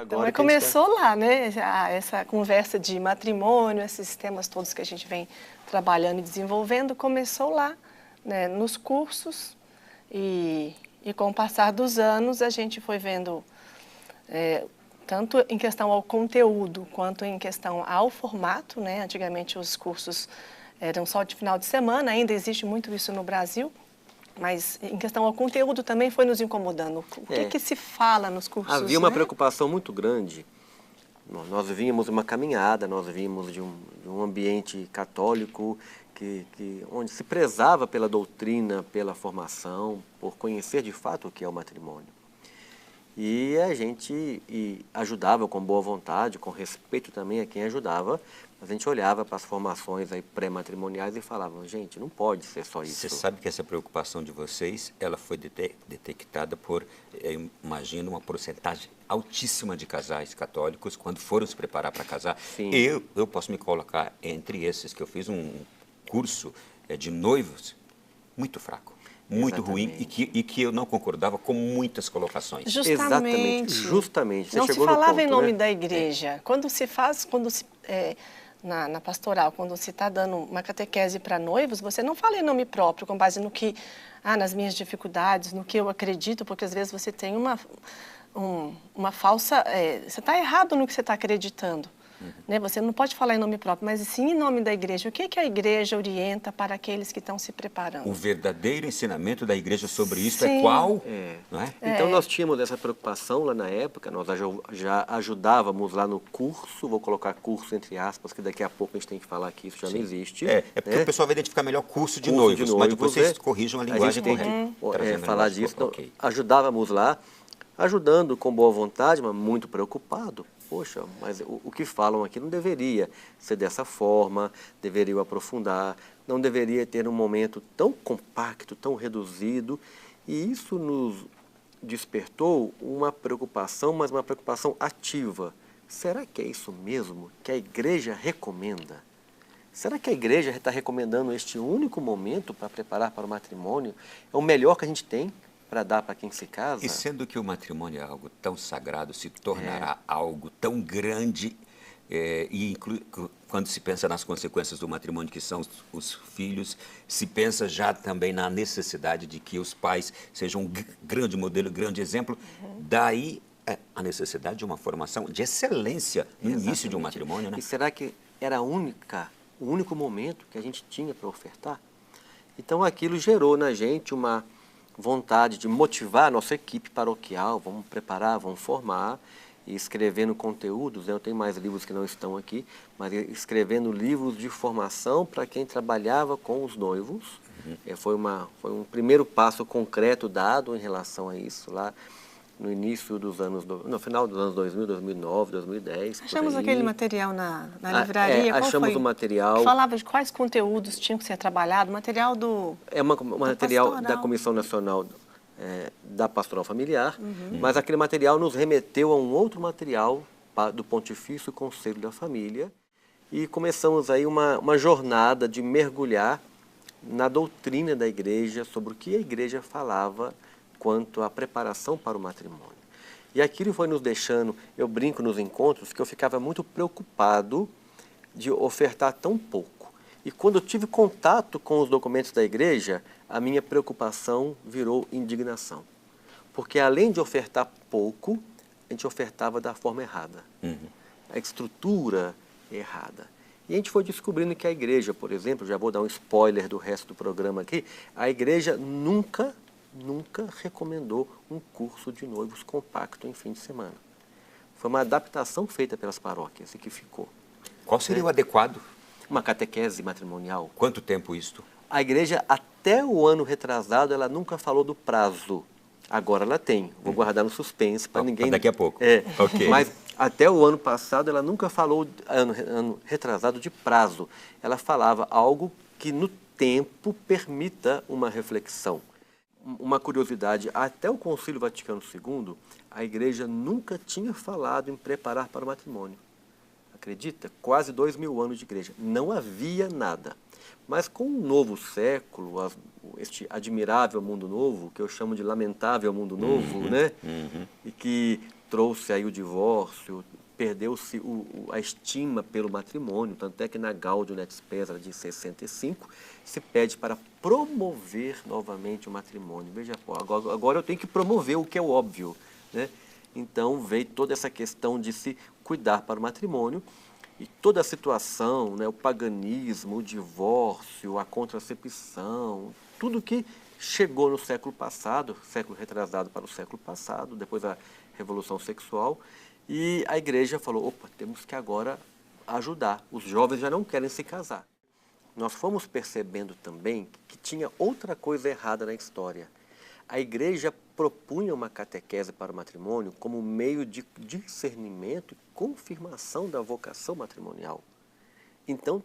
Então, Agora que começou lá, né? Essa conversa de matrimônio, esses temas todos que a gente vem trabalhando e desenvolvendo, começou lá, né? Nos cursos e com o passar dos anos a gente foi vendo, tanto em questão ao conteúdo quanto em questão ao formato, né? Antigamente os cursos eram só de final de semana, ainda existe muito isso no Brasil, mas em questão ao conteúdo também foi nos incomodando. O que se fala nos cursos, havia uma né? preocupação muito grande. Nós vínhamos uma caminhada, nós vínhamos de um ambiente católico onde se prezava pela doutrina, pela formação, por conhecer de fato o que é o matrimônio. E a gente ajudava com boa vontade, com respeito também a quem ajudava. A gente olhava para as formações aí pré-matrimoniais e falava, gente, não pode ser só isso. Você sabe que essa preocupação de vocês, ela foi detectada por, imagino, uma porcentagem altíssima de casais católicos quando foram se preparar para casar. Sim. Eu posso me colocar entre esses, que eu fiz um curso de noivos muito fraco, muito ruim e que eu não concordava com muitas colocações. Justamente. Você não se chegou no falava ponto, em nome né? da igreja. Na pastoral, quando se está dando uma catequese para noivos, você não fala em nome próprio, com base no que, nas minhas dificuldades, no que eu acredito, porque às vezes você tem uma falsa... você está errado no que você está acreditando. Né? Você não pode falar em nome próprio, mas sim em nome da igreja. O que a igreja orienta para aqueles que estão se preparando? O verdadeiro ensinamento da igreja sobre isso Sim. é qual? Não é? Então nós tínhamos essa preocupação lá na época, nós já ajudávamos lá no curso, vou colocar curso entre aspas, que daqui a pouco a gente tem que falar que isso já não existe. Porque o pessoal vai identificar melhor curso de noivos, mas depois vocês corrijam a linguagem correta. Falar disso, então, ajudávamos lá, ajudando com boa vontade, mas muito preocupado. Poxa, mas o que falam aqui não deveria ser dessa forma, deveriam aprofundar, não deveria ter um momento tão compacto, tão reduzido. E isso nos despertou uma preocupação, mas uma preocupação ativa. Será que é isso mesmo que a igreja recomenda? Será que a igreja está recomendando este único momento para preparar para o matrimônio? É o melhor que a gente tem para dar para quem se casa? E sendo que o matrimônio é algo tão sagrado, se tornará algo tão grande, quando se pensa nas consequências do matrimônio, que são os filhos, se pensa já também na necessidade de que os pais sejam um grande modelo, grande exemplo, daí a necessidade de uma formação de excelência no início de um matrimônio, né? E será que era o único momento que a gente tinha para ofertar? Então aquilo gerou na gente uma vontade de motivar a nossa equipe paroquial, vamos preparar, vamos formar, e escrevendo conteúdos. Eu tenho mais livros que não estão aqui, mas escrevendo livros de formação para quem trabalhava com os noivos. Foi um primeiro passo concreto dado em relação a isso lá no início dos anos, no final dos anos 2000, 2009, 2010. Achamos aquele material na livraria. Achamos o material. Que falava de quais conteúdos tinham que ser trabalhados, material do... Um material da Comissão Nacional da Pastoral Familiar, mas aquele material nos remeteu a um outro material do Pontifício Conselho da Família e começamos aí uma jornada de mergulhar na doutrina da igreja, sobre o que a igreja falava quanto à preparação para o matrimônio. E aquilo foi nos deixando, eu brinco nos encontros, que eu ficava muito preocupado de ofertar tão pouco. E quando eu tive contato com os documentos da igreja, a minha preocupação virou indignação. Porque além de ofertar pouco, a gente ofertava da forma errada. A estrutura errada. E a gente foi descobrindo que a igreja, por exemplo, já vou dar um spoiler do resto do programa aqui, a igreja nunca recomendou um curso de noivos compacto em fim de semana. Foi uma adaptação feita pelas paróquias e que ficou. Qual seria o adequado? Uma catequese matrimonial. Quanto tempo isto? A igreja, até o ano retrasado, ela nunca falou do prazo. Agora ela tem. Vou guardar no suspense para ninguém... Daqui a pouco. Okay. Mas até o ano passado, ela nunca falou, ano retrasado, de prazo. Ela falava algo que no tempo permita uma reflexão. Uma curiosidade, até o Concílio Vaticano II, a igreja nunca tinha falado em preparar para o matrimônio. Acredita? Quase 2000 anos de igreja. Não havia nada. Mas com o novo século, este admirável mundo novo, que eu chamo de lamentável mundo novo, né? E que trouxe aí o divórcio, perdeu-se a estima pelo matrimônio, tanto é que na Gaudium et Spes de 65 se pede para promover novamente o matrimônio. Veja, pô, agora eu tenho que promover o que é óbvio, né? Então veio toda essa questão de se cuidar para o matrimônio e toda a situação, né, o paganismo, o divórcio, a contracepção, tudo que chegou no século passado, século retrasado para o século passado, depois da Revolução Sexual, e a igreja falou, opa, temos que agora ajudar. Os jovens já não querem se casar. Nós fomos percebendo também que tinha outra coisa errada na história. A igreja propunha uma catequese para o matrimônio como meio de discernimento e confirmação da vocação matrimonial. Então,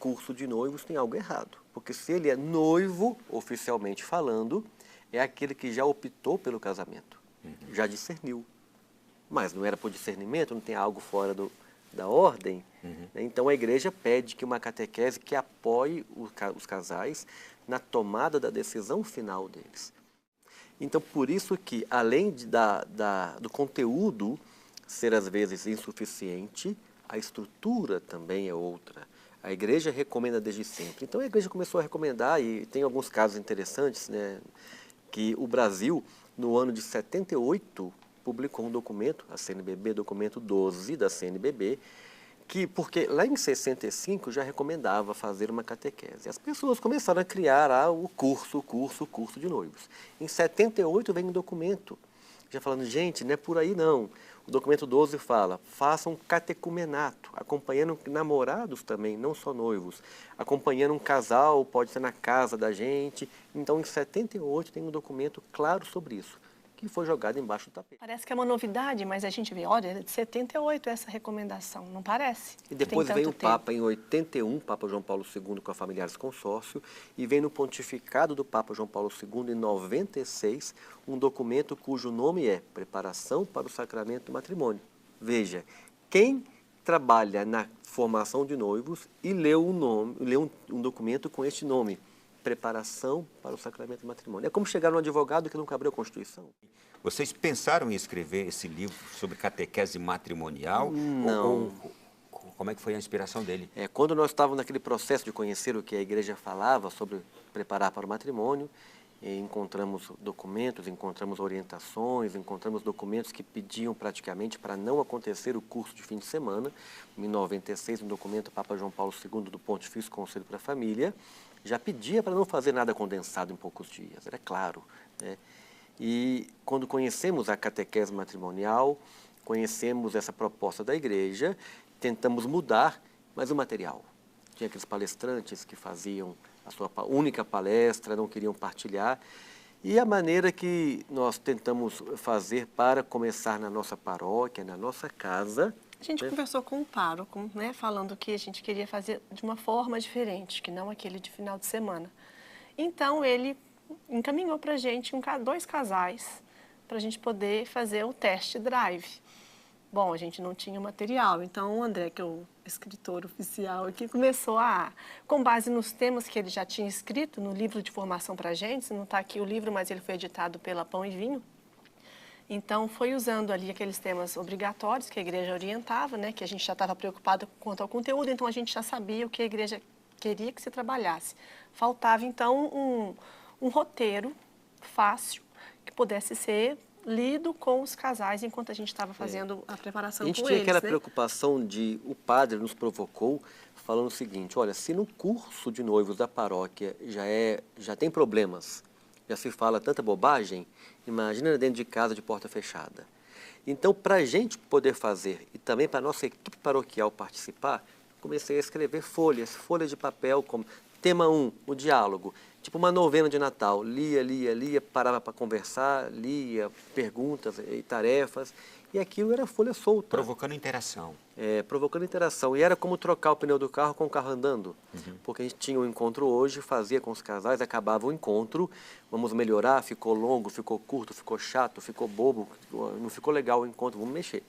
curso de noivos tem algo errado, porque se ele é noivo, oficialmente falando, é aquele que já optou pelo casamento, já discerniu. Mas não era por discernimento, não tem algo fora da ordem. Então a igreja pede que uma catequese que apoie os casais na tomada da decisão final deles. Então por isso que, além do conteúdo ser às vezes insuficiente, a estrutura também é outra. A igreja recomenda desde sempre. Então a igreja começou a recomendar, e tem alguns casos interessantes, né, que o Brasil, no ano de 78, publicou um documento, a CNBB, documento 12 da CNBB, porque lá em 65 já recomendava fazer uma catequese. As pessoas começaram a criar o curso de noivos. Em 78 vem um documento, já falando, gente, não é por aí não. O documento 12 fala, façam catecumenato, acompanhando namorados também, não só noivos. Acompanhando um casal, pode ser na casa da gente. Então, em 78 tem um documento claro sobre isso, que foi jogado embaixo do tapete. Parece que é uma novidade, mas a gente vê, olha, é de 78 essa recomendação, não parece? E depois vem o Papa, em 81, Papa João Paulo II com a Familiares Consórcio, e vem no pontificado do Papa João Paulo II, em 96, um documento cujo nome é Preparação para o Sacramento do Matrimônio. Veja, quem trabalha na formação de noivos e leu um documento com este nome, Preparação para o Sacramento do Matrimônio. É como chegar num advogado que nunca abriu a Constituição. Vocês pensaram em escrever esse livro sobre catequese matrimonial? Não. Como é que foi a inspiração dele? Quando nós estávamos naquele processo de conhecer o que a igreja falava sobre preparar para o matrimônio, encontramos documentos, encontramos orientações, encontramos documentos que pediam praticamente para não acontecer o curso de fim de semana. Em 96, um documento Papa João Paulo II do Pontifício Conselho para a Família já pedia para não fazer nada condensado em poucos dias, era claro, né? E quando conhecemos a catequese matrimonial, conhecemos essa proposta da igreja, tentamos mudar, mas o material. Tinha aqueles palestrantes que faziam a sua única palestra, não queriam partilhar. E a maneira que nós tentamos fazer para começar na nossa paróquia, na nossa casa... A gente conversou com o pároco, né, falando que a gente queria fazer de uma forma diferente, que não aquele de final de semana. Então, ele encaminhou para a gente dois casais para a gente poder fazer o test drive. Bom, a gente não tinha material, então o André, que é o escritor oficial aqui, começou com base nos temas que ele já tinha escrito no livro de formação para a gente, não está aqui o livro, mas ele foi editado pela Pão e Vinho. Então, foi usando ali aqueles temas obrigatórios que a igreja orientava, né, que a gente já estava preocupado quanto ao conteúdo, então a gente já sabia o que a igreja queria que se trabalhasse. Faltava, então, um roteiro fácil que pudesse ser lido com os casais enquanto a gente estava fazendo a preparação com eles. A gente tinha aquela preocupação o padre nos provocou falando o seguinte, olha, se no curso de noivos da paróquia já tem problemas, já se fala tanta bobagem, imagina dentro de casa de porta fechada. Então, para a gente poder fazer e também para a nossa equipe paroquial participar, comecei a escrever folhas de papel, como tema 1, o diálogo. Tipo uma novena de Natal, lia, parava para conversar, lia perguntas e tarefas, e aquilo era folha solta. Provocando interação. Provocando interação. E era como trocar o pneu do carro com o carro andando. Porque a gente tinha um encontro hoje, fazia com os casais, acabava o encontro, vamos melhorar, ficou longo, ficou curto, ficou chato, ficou bobo, não ficou legal o encontro, vamos mexer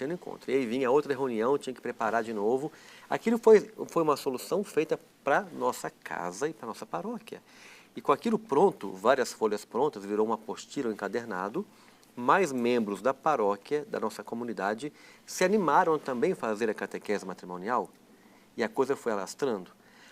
no encontro. E aí vinha outra reunião, tinha que preparar de novo. Aquilo foi uma solução feita para nossa casa e para nossa paróquia. E com aquilo pronto, várias folhas prontas, virou uma apostila, um encadernado, mais membros da paróquia, da nossa comunidade, se animaram a também fazer a catequese matrimonial. E a coisa foi alastrando,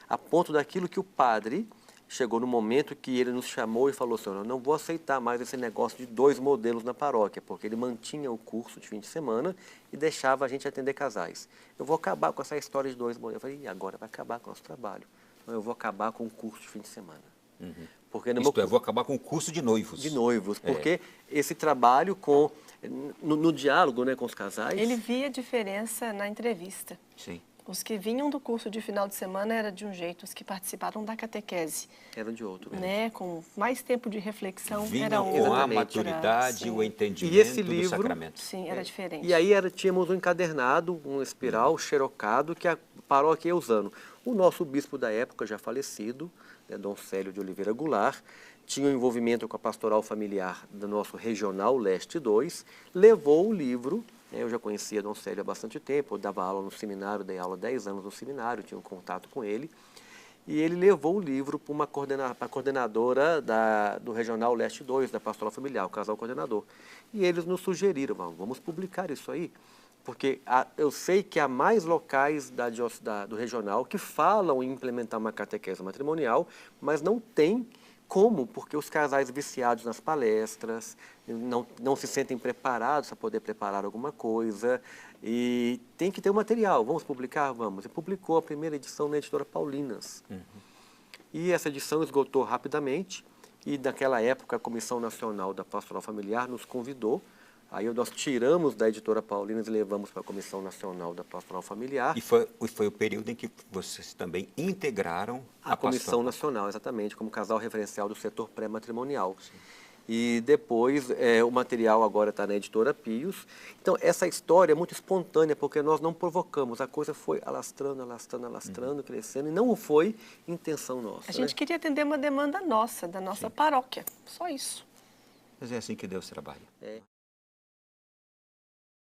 a ponto daquilo que o padre chegou no momento que ele nos chamou e falou assim, eu não vou aceitar mais esse negócio de 2 modelos na paróquia, porque ele mantinha o curso de fim de semana e deixava a gente atender casais. Eu vou acabar com essa história de 2 modelos. Eu falei, e agora vai acabar com o nosso trabalho. Então, eu vou acabar com o curso de fim de semana. Porque no Isto é, eu vou acabar com o curso de noivos. De noivos, porque esse trabalho no diálogo, né, com os casais... Ele via diferença na entrevista. Sim. Os que vinham do curso de final de semana era de um jeito, os que participaram da catequese eram de outro. Né? Com mais tempo de reflexão, vinham era com a Exatamente. maturidade, o entendimento E esse livro, do sacramento. Sim, era diferente. E aí tínhamos um encadernado, um espiral xerocado que a paróquia ia usando. O nosso bispo da época, já falecido, né, Dom Célio de Oliveira Goulart, tinha um envolvimento com a pastoral familiar do nosso Regional Leste 2, levou o livro. Eu já conhecia Dom Célio há bastante tempo, eu dava aula no seminário, dei aula 10 anos no seminário, tinha um contato com ele. E ele levou o livro para a coordenadora do Regional Leste 2, da Pastoral Familiar, o casal coordenador. E eles nos sugeriram, vamos publicar isso aí, porque eu sei que há mais locais do Regional que falam em implementar uma catequese matrimonial, mas não tem como, porque os casais viciados nas palestras não se sentem preparados para poder preparar alguma coisa e tem que ter o material. Vamos publicar? Vamos. E publicou a primeira edição na editora Paulinas. E essa edição esgotou rapidamente e naquela época a Comissão Nacional da Pastoral Familiar nos convidou. Aí nós tiramos da editora Paulinas e levamos para a Comissão Nacional da Pastoral Familiar. E foi o período em que vocês também integraram a Comissão Nacional, exatamente, como casal referencial do setor pré-matrimonial. E depois o material agora está na editora Pios. Então essa história é muito espontânea, porque nós não provocamos, a coisa foi alastrando, crescendo, e não foi intenção nossa. A gente queria atender uma demanda nossa, da nossa paróquia, só isso. Mas é assim que Deus trabalha.